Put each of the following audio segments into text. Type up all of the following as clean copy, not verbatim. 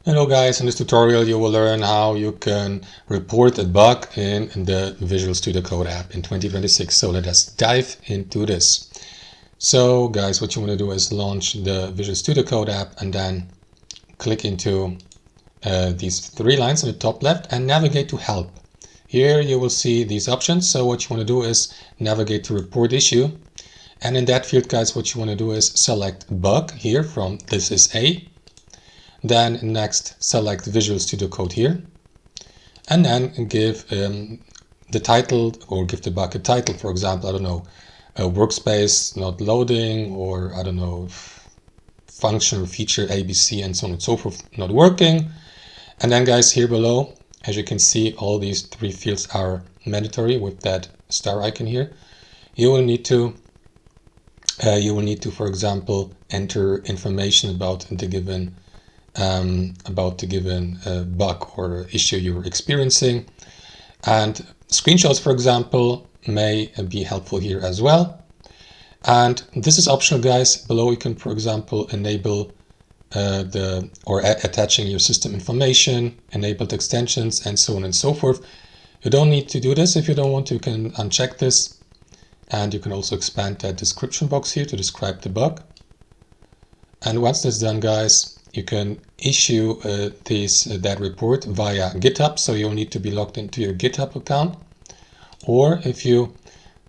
Hello guys, in this tutorial you will learn how you can report a bug in the Visual Studio Code app in 2026. So let us dive into this. So guys, what you want to do is launch the Visual Studio Code app and then click into these three lines on the top left and navigate to help. Here you will see these options. So what you want to do is navigate to report issue. And in that field, guys, what you want to do is select bug here from this is A. Then next select Visual Studio Code here, and then give the title, or give the bug a title. For example, I don't know, a workspace not loading, or I don't know, function or feature ABC and so on and so forth not working. And then guys, here below, as you can see, all these three fields are mandatory with that star icon here. You will need to for example, enter information about the given bug or issue you're experiencing, and screenshots, for example, may be helpful here as well. And this is optional, guys. Below you can, for example, enable attaching your system information, enabled extensions, and so on and so forth. You don't need to do this. If you don't want to, you can uncheck this, and you can also expand that description box here to describe the bug. And once that's done, guys, you can issue that report via GitHub, so you'll need to be logged into your GitHub account. Or if you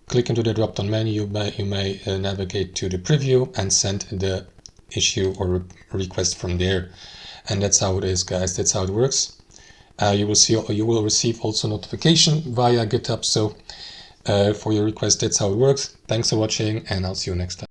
click into the drop-down menu, you may navigate to the preview and send the issue or request from there. And that's how it is, guys. That's how it works. You will receive also notification via GitHub. So for your request, that's how it works. Thanks for watching, and I'll see you next time.